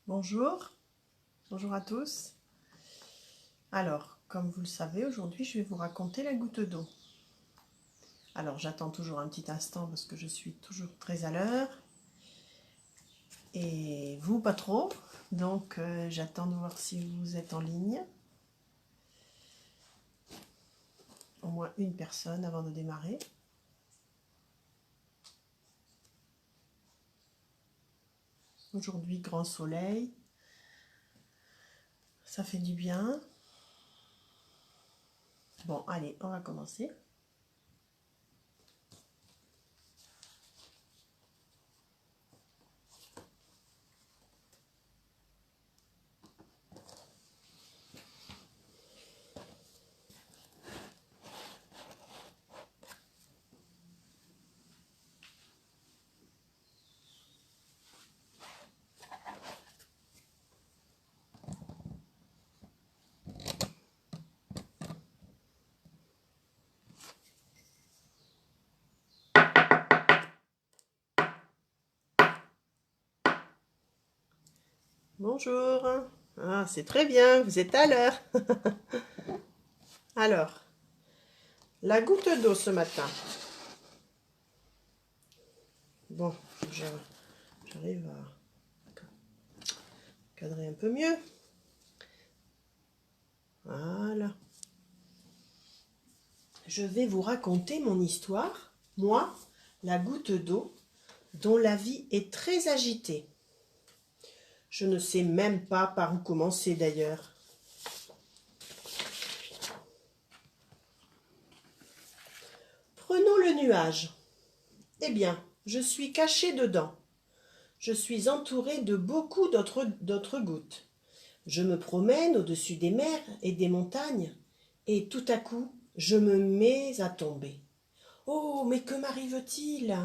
Bonjour, bonjour à tous. Alors, comme vous le savez, aujourd'hui je vais vous raconter la goutte d'eau. Alors j'attends toujours un petit instant parce que je suis toujours très à l'heure. Et vous pas trop, donc j'attends de voir si vous êtes en ligne. Au moins une personne avant de démarrer. Aujourd'hui, grand soleil. Ça fait du bien. Bon, allez, on va commencer. Bonjour. Ah, c'est très bien, vous êtes à l'heure. Alors, la goutte d'eau ce matin. Bon, j'arrive à cadrer un peu mieux. Voilà. Je vais vous raconter mon histoire, moi, la goutte d'eau, dont la vie est très agitée. Je ne sais même pas par où commencer d'ailleurs. Prenons le nuage. Eh bien, je suis cachée dedans. Je suis entourée de beaucoup d'autres gouttes. Je me promène au-dessus des mers et des montagnes, et tout à coup, je me mets à tomber. Oh, mais que m'arrive-t-il ?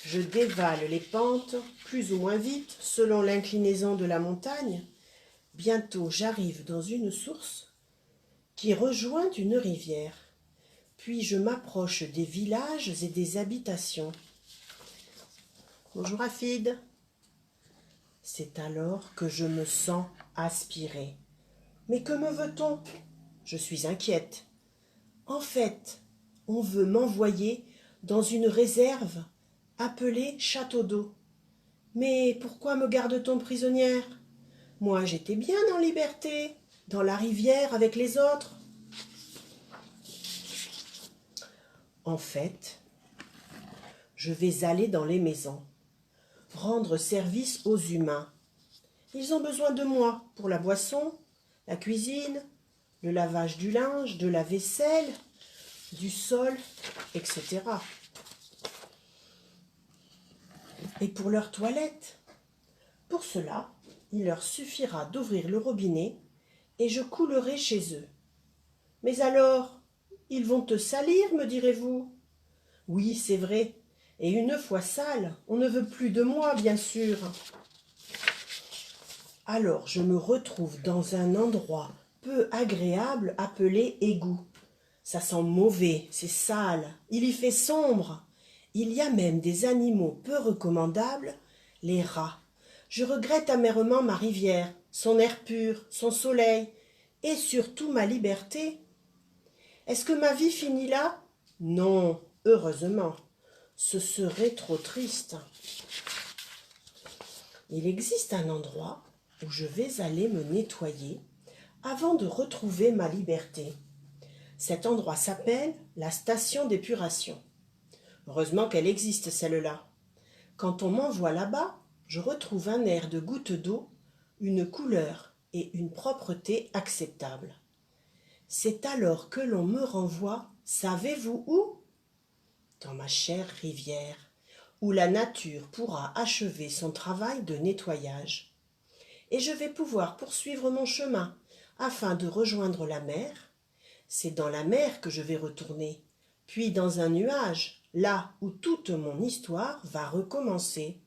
Je dévale les pentes, plus ou moins vite, selon l'inclinaison de la montagne. Bientôt, j'arrive dans une source qui rejoint une rivière. Puis je m'approche des villages et des habitations. Bonjour Afid. C'est alors que je me sens aspirée. Mais que me veut-on ? Je suis inquiète. En fait, on veut m'envoyer dans une réserve appelée Château d'eau. Mais pourquoi me garde-t-on prisonnière ? Moi, j'étais bien en liberté, dans la rivière avec les autres. En fait, je vais aller dans les maisons, rendre service aux humains. Ils ont besoin de moi pour la boisson, la cuisine, le lavage du linge, de la vaisselle, du sol, etc. Et pour leur toilette. Pour cela, il leur suffira d'ouvrir le robinet et je coulerai chez eux. Mais alors, ils vont te salir, me direz-vous ? Oui, c'est vrai. Et une fois sale, on ne veut plus de moi, bien sûr. Alors je me retrouve dans un endroit peu agréable appelé égout. Ça sent mauvais, c'est sale, il y fait sombre. Il y a même des animaux peu recommandables, les rats. Je regrette amèrement ma rivière, son air pur, son soleil, et surtout ma liberté. Est-ce que ma vie finit là ? Non, heureusement. Ce serait trop triste. Il existe un endroit où je vais aller me nettoyer avant de retrouver ma liberté. Cet endroit s'appelle la station d'épuration. Heureusement qu'elle existe, celle-là. Quand on m'envoie là-bas, je retrouve un air de goutte d'eau, une couleur et une propreté acceptables. C'est alors que l'on me renvoie, savez-vous où ? Dans ma chère rivière, où la nature pourra achever son travail de nettoyage. Et je vais pouvoir poursuivre mon chemin afin de rejoindre la mer. C'est dans la mer que je vais retourner, puis dans un nuage, là où toute mon histoire va recommencer.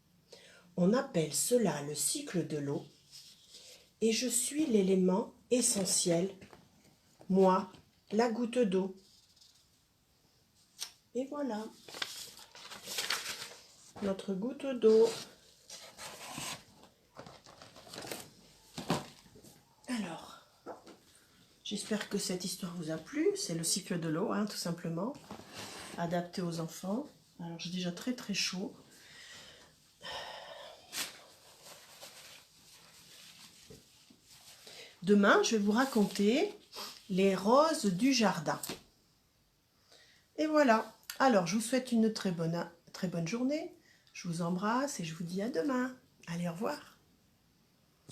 On appelle cela le cycle de l'eau, et je suis l'élément essentiel, moi, la goutte d'eau. Et voilà, notre goutte d'eau. Alors, j'espère que cette histoire vous a plu. C'est le cycle de l'eau, hein, tout simplement, adapté aux enfants. Alors, j'ai déjà très très chaud. Demain, je vais vous raconter les roses du jardin. Et voilà. Alors, je vous souhaite une très bonne journée. Je vous embrasse et je vous dis à demain. Allez, au revoir.